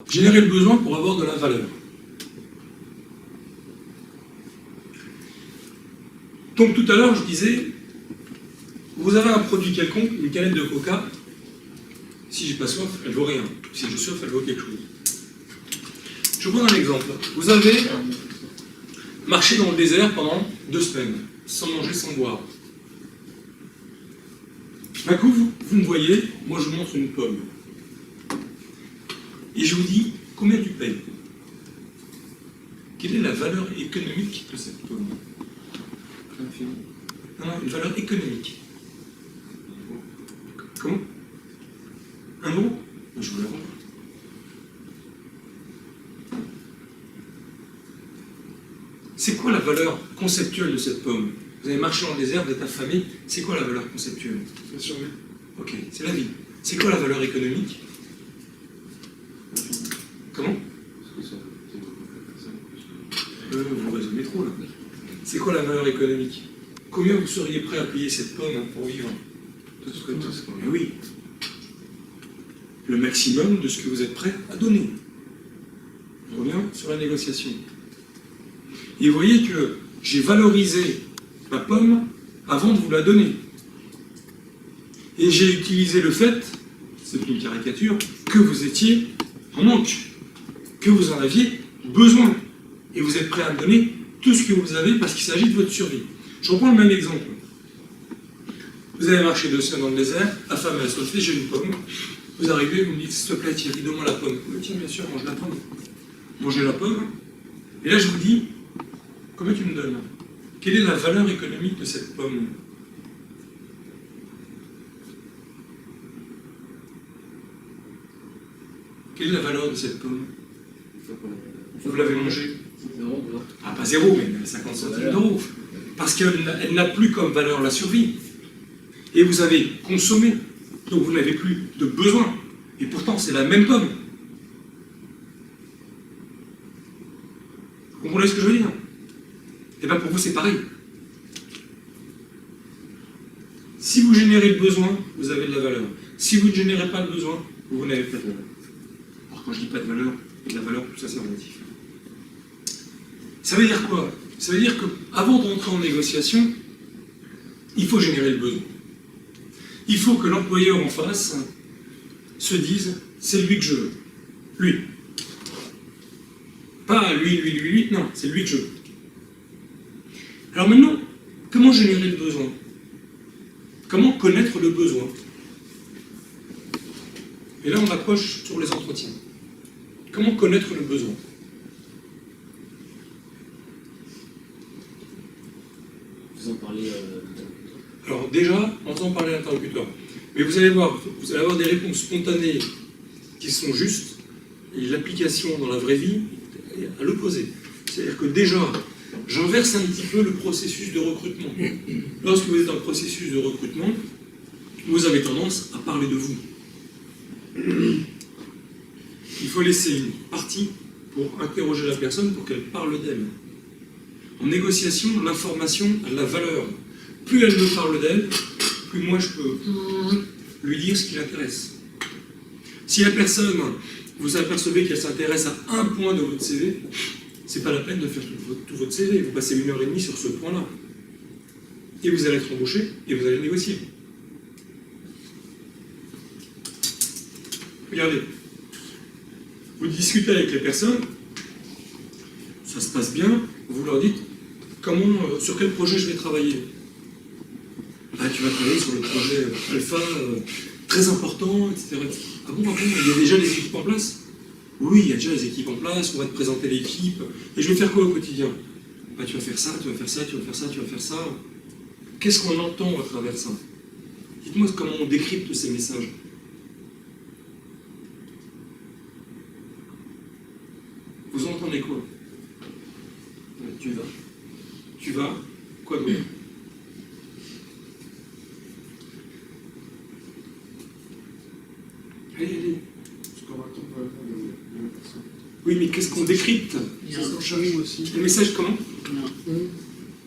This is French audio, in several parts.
Générer le besoin pour avoir de la valeur. Donc tout à l'heure, je disais, vous avez un produit quelconque, une canette de coca, si j'ai pas soif, elle vaut rien. Si j'ai soif, elle vaut quelque chose. Je vous prends un exemple. Vous avez marché dans le désert pendant 2 semaines, sans manger, sans boire. D'un coup, vous me voyez, moi je vous montre une pomme. Et je vous dis, combien tu payes? Quelle est la valeur économique de cette pomme? Non, une valeur économique. Comment? 1 euro? Je vous la vends. C'est quoi la valeur conceptuelle de cette pomme? Vous avez marché dans le désert, vous êtes affamé, c'est quoi la valeur conceptuelle? La survie. Ok, c'est la vie. C'est quoi la valeur économique? Comment? Vous raisonnez trop là. C'est quoi la valeur économique? Combien vous seriez prêt à payer cette pomme pour vivre? Eh oui. Le maximum de ce que vous êtes prêt à donner. On revient sur la négociation. Et vous voyez que j'ai valorisé ma pomme avant de vous la donner. Et j'ai utilisé le fait, c'est une caricature, que vous étiez en manque, que vous en aviez besoin. Et vous êtes prêt à me donner tout ce que vous avez parce qu'il s'agit de votre survie. Je reprends le même exemple. Vous avez marché 2 semaines dans le désert, affamé, assoiffé, j'ai une pomme. Vous arrivez, vous me dites, s'il te plaît Thierry, donne-moi la pomme. Tiens, bien sûr, mange la pomme. Mangez la pomme. Et là, je vous dis, combien tu me donnes? Quelle est la valeur économique de cette pomme? Quelle est la valeur de cette pomme? Vous l'avez mangée? Ah, pas 0, mais 50 centimes d'euros. Parce qu'elle n'a plus comme valeur la survie. Et vous avez consommé, donc vous n'avez plus de besoin. Et pourtant, c'est la même pomme. Vous comprenez ce que je veux dire? Et bien pour vous, c'est pareil. Si vous générez le besoin, vous avez de la valeur. Si vous ne générez pas le besoin, vous n'avez pas de valeur. Alors quand je dis pas de valeur, et de la valeur, tout ça c'est relatif. Ça veut dire quoi? Ça veut dire qu'avant d'entrer en négociation, il faut générer le besoin. Il faut que l'employeur en face se dise, c'est lui que je veux. Lui. Pas lui, non, c'est lui que je veux. Alors maintenant, comment générer le besoin? Comment connaître le besoin? Et là, on approche sur les entretiens. Comment connaître le besoin? Vous en parlez Alors déjà, on entend parler d'interlocuteur. Mais vous allez voir, vous allez avoir des réponses spontanées qui sont justes, et l'application dans la vraie vie est à l'opposé. C'est-à-dire que déjà, j'inverse un petit peu le processus de recrutement. Lorsque vous êtes dans le processus de recrutement, vous avez tendance à parler de vous. Il faut laisser une partie pour interroger la personne pour qu'elle parle d'elle. En négociation, l'information a de la valeur. Plus elle me parle d'elle, plus moi je peux lui dire ce qui l'intéresse. Si la personne, vous apercevez qu'elle s'intéresse à un point de votre CV, c'est pas la peine de faire tout votre CV. Vous passez 1h30 sur ce point-là. Et vous allez être embauché et vous allez négocier. Regardez. Vous discutez avec les personnes, ça se passe bien, vous leur dites sur quel projet je vais travailler. Ah, tu vas travailler sur le projet Alpha, très important, etc. Ah bon, il y a déjà des équipes en place? Oui, il y a déjà des équipes en place, on va te présenter l'équipe. Et je vais faire quoi au quotidien? Bah, tu vas faire ça, tu vas faire ça, tu vas faire ça, tu vas faire ça. Qu'est-ce qu'on entend à travers ça? Dites-moi comment on décrypte ces messages. Vous entendez quoi? tu vas. Tu vas? Quoi d'autre? Allez. Oui, mais qu'est-ce qu'on décrypte? Le message comment?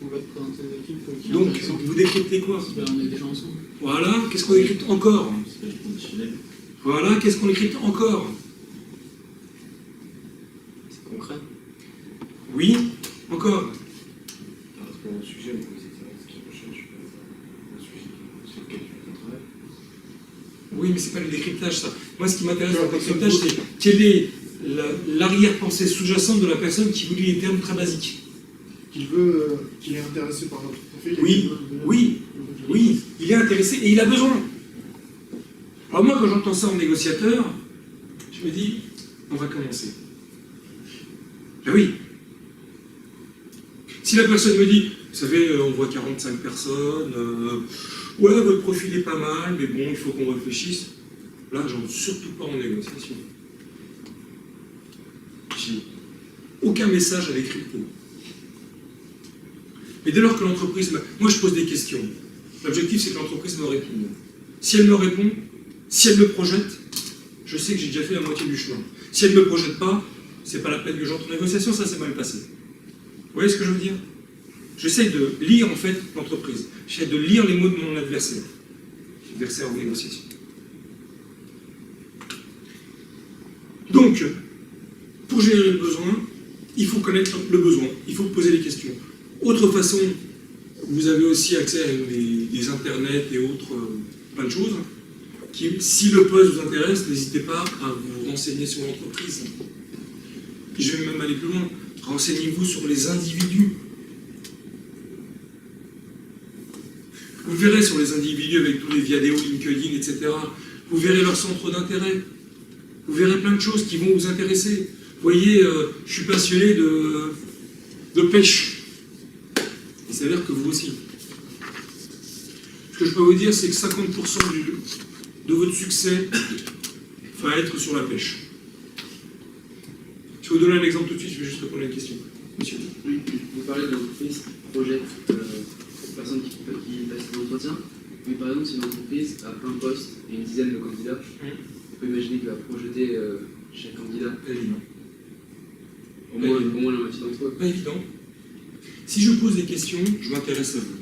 On va te présenter l'équipe. Donc, vous décryptez quoi? On est déjà ensemble. Voilà, qu'est-ce qu'on décrypte encore? Voilà, qu'est-ce qu'on décrypte encore? concret. Oui, encore. Par rapport au sujet, on peut essayer de savoir ce qu'il recherche, un sujet sur lequel tu fais ton travail. Oui, mais c'est pas le décryptage, ça. Moi, ce qui m'intéresse dans le décryptage, c'est quelle est l'arrière-pensée sous-jacente de la personne qui vous dit les termes très basiques. Qu'il est intéressé par notre profil. Oui, oui, oui, il est intéressé et il a besoin. Alors moi, quand j'entends ça en négociateur, je me dis, on va commencer. Ben oui. Si la personne me dit, vous savez, on voit 45 personnes, ouais, votre profil est pas mal, mais bon, il faut qu'on réfléchisse. Là, j'entre surtout pas en négociation. J'ai aucun message à décrypter. Mais dès lors que l'entreprise... Moi, je pose des questions. L'objectif, c'est que l'entreprise me réponde. Si elle me répond, si elle me projette, je sais que j'ai déjà fait la moitié du chemin. Si elle ne me projette pas, c'est pas la peine que j'entre en négociation, ça s'est mal passé. Vous voyez ce que je veux dire? J'essaie de lire, en fait, l'entreprise. J'essaie de lire les mots de mon adversaire. Adversaire en négociation. Donc, pour gérer le besoin, il faut connaître le besoin. Il faut poser les questions. Autre façon, vous avez aussi accès à des internets et autres, plein de choses, qui, si le poste vous intéresse, n'hésitez pas à vous renseigner sur l'entreprise. Je vais même aller plus loin. Renseignez-vous sur les individus. Vous verrez sur les individus avec tous les Viadeo, LinkedIn, etc. Vous verrez leur centre d'intérêt. Vous verrez plein de choses qui vont vous intéresser. Vous voyez, je suis passionné de pêche. Il s'avère que vous aussi. Ce que je peux vous dire, c'est que 50% de votre succès va être sur la pêche. Je vais vous donner un exemple tout de suite, je vais juste répondre à une question. Monsieur. Oui, vous parlez de l'entreprise qui projette personne qui passe l'entretien. Mais par exemple, si une entreprise a plein de postes et une dizaine de candidats, on peut imaginer qu'il va projeter chaque candidat. Pas évident. Au moins la moitié d'entre eux. Pas évident. Si je pose des questions, je m'intéresse à vous.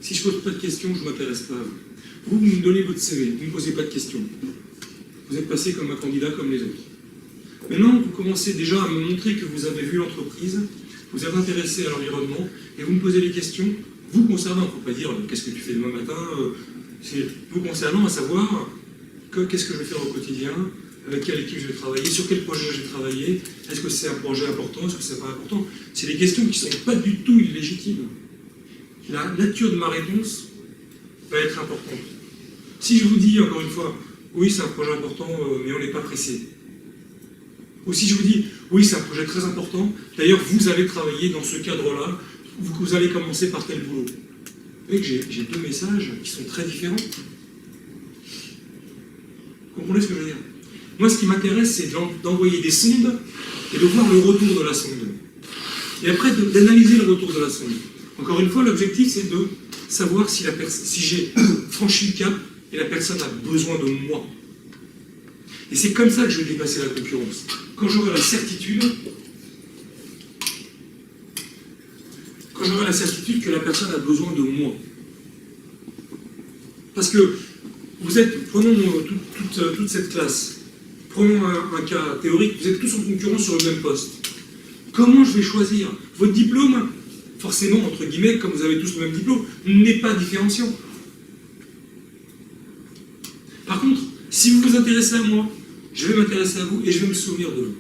Si je pose pas de questions, je ne m'intéresse pas à vous. Vous me donnez votre CV, vous ne me posez pas de questions. Vous êtes passé comme un candidat comme les autres. Maintenant, vous commencez déjà à me montrer que vous avez vu l'entreprise, vous êtes intéressé à l'environnement, et vous me posez des questions, vous concernant, il ne faut pas dire qu'est-ce que tu fais demain matin, c'est vous concernant à savoir qu'est-ce que je vais faire au quotidien, avec quelle équipe je vais travailler, sur quel projet je vais travailler, est-ce que c'est un projet important, est-ce que c'est pas important. C'est des questions qui ne sont pas du tout illégitimes. La nature de ma réponse va être importante. Si je vous dis, encore une fois, oui, c'est un projet important, mais on n'est pas pressé. Ou si je vous dis, oui, c'est un projet très important, d'ailleurs, vous allez travailler dans ce cadre-là, vous allez commencer par tel boulot. Vous voyez que j'ai deux messages qui sont très différents. Vous comprenez ce que je veux dire? Moi, ce qui m'intéresse, c'est d'envoyer des sondes et de voir le retour de la sonde. Et après, d'analyser le retour de la sonde. Encore une fois, l'objectif, c'est de savoir si j'ai franchi le cap et la personne a besoin de moi. Et c'est comme ça que je vais dépasser la concurrence. Quand j'aurai la certitude que la personne a besoin de moi. Parce que prenons toute cette classe, prenons un cas théorique, vous êtes tous en concurrence sur le même poste. Comment je vais choisir? Votre diplôme, forcément, entre guillemets, comme vous avez tous le même diplôme, n'est pas différenciant. Par contre, si vous vous intéressez à moi, je vais m'intéresser à vous et je vais me souvenir de vous.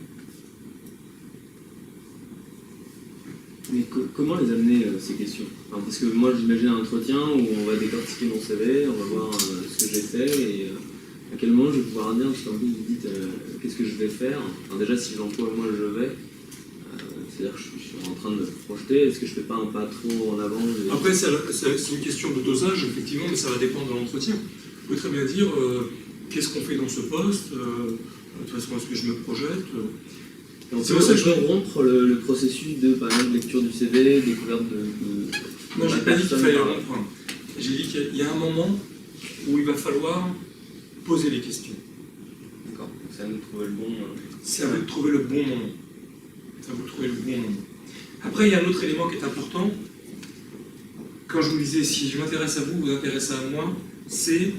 Mais comment les amener, ces questions? Parce que moi, j'imagine un entretien où on va décortiquer mon CV, on va voir ce que j'ai fait, et à quel moment je vais pouvoir dire, parce qu'en plus, vous dites qu'est-ce que je vais faire. Alors déjà, si j'emploie moi je vais, c'est-à-dire que je suis en train de me projeter, est-ce que je ne fais pas un pas trop en avant? Après, c'est une question de dosage, effectivement, mais ça va dépendre de l'entretien. Vous pouvez très bien dire qu'est-ce qu'on fait dans ce poste, de toute façon, est-ce que je me projette. On peut rompre le processus de, par exemple, lecture du CV, découverte de Non, j'ai pas dit qu'il fallait rompre. J'ai dit qu'il y a un moment où il va falloir poser les questions. D'accord, c'est à nous de trouver le bon... C'est à vous de trouver le bon moment. C'est à vous de trouver le bon moment. Après, il y a un autre élément qui est important. Quand je vous disais, si je m'intéresse à vous, vous intéressez à moi, c'est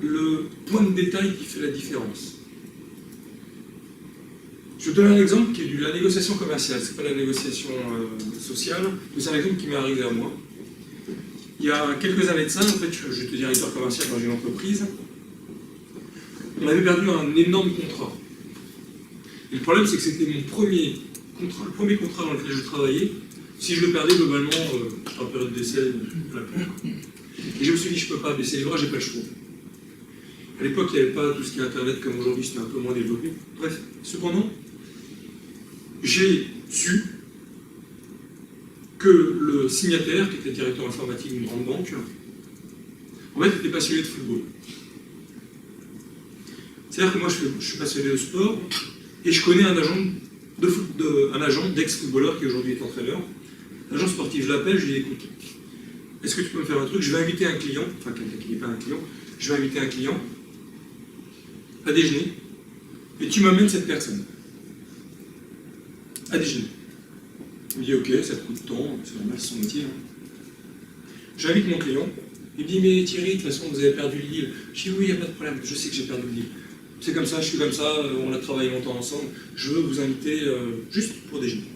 le point de détail qui fait la différence. Je vais te donner un exemple qui est de la négociation commerciale, c'est pas la négociation sociale, mais c'est un exemple qui m'est arrivé à moi. Il y a quelques années de ça, en fait, j'étais directeur commercial dans une entreprise. On avait perdu un énorme contrat. Et le problème, c'est que c'était mon premier contrat, le premier contrat dans lequel je travaillais. Si je le perdais, globalement, j'étais en période d'essai, je la perds. Et je me suis dit, je peux pas baisser les bras, j'ai pas le choix. À l'époque, il n'y avait pas tout ce qui est Internet comme aujourd'hui, c'était un peu moins développé. Bref, cependant, j'ai su que le signataire, qui était directeur informatique d'une grande banque, en fait, était passionné de football. C'est-à-dire que moi, je suis passionné de sport, et je connais un agent d'ex-footballeur qui aujourd'hui est entraîneur. L'agent sportif, je l'appelle, je lui dis, écoute, est-ce que tu peux me faire un truc? Je vais inviter un client, enfin quelqu'un qui n'est pas un client, je vais inviter un client à déjeuner, et tu m'amènes cette personne à déjeuner. Il me dit, ok, ça te coûte de temps, c'est normal, c'est son métier. J'invite mon client, il me dit, mais Thierry, de toute façon, vous avez perdu le livre. Je dis, oui, il n'y a pas de problème, je sais que j'ai perdu le livre. C'est comme ça, je suis comme ça, on a travaillé longtemps ensemble, je veux vous inviter juste pour déjeuner.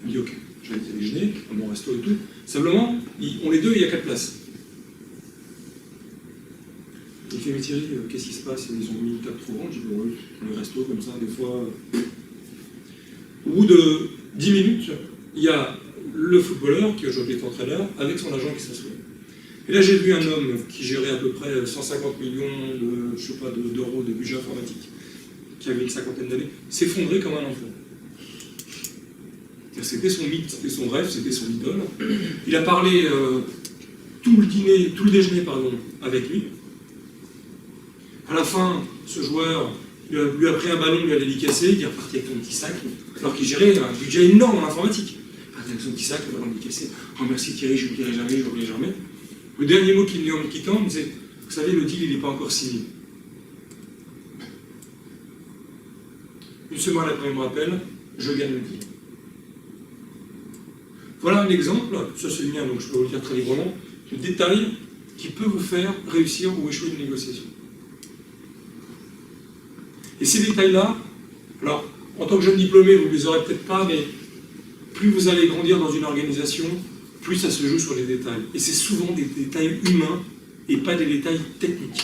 Il me dit, ok, je vais inviter à déjeuner, à mon resto et tout. Simplement, on les deux, il y a 4 places. Il fait, mais Thierry, qu'est-ce qui se passe? Ils ont mis une table trop grande. Je dis, bon, oui, le resto, comme ça, des fois. Au bout de 10 minutes, il y a le footballeur, qui aujourd'hui est entraîneur, avec son agent qui s'assoit. Et là, j'ai vu un homme qui gérait à peu près 150 millions d'euros de budget informatique, qui avait une cinquantaine d'années, s'effondrer comme un enfant. C'était son mythe, c'était son rêve, c'était son idole. Il a parlé tout le déjeuner, avec lui. À la fin, ce joueur lui a pris un ballon, lui a dédicacé, il est reparti avec son petit sac, alors qu'il gérait un budget énorme en informatique. Il est reparti avec son petit sac, le ballon dédicacé. Oh merci Thierry, je n'oublierai jamais, je n'oublierai jamais. Le dernier mot qu'il me dit en me quittant, il me disait, vous savez, le deal, il n'est pas encore signé. Une semaine après, il me rappelle, je gagne le deal. Voilà un exemple, ça c'est le mien, donc je peux vous le dire très librement, de détail qui peut vous faire réussir ou échouer une négociation. Et ces détails-là, alors, en tant que jeune diplômé, vous ne les aurez peut-être pas, mais plus vous allez grandir dans une organisation, plus ça se joue sur les détails. Et c'est souvent des détails humains et pas des détails techniques.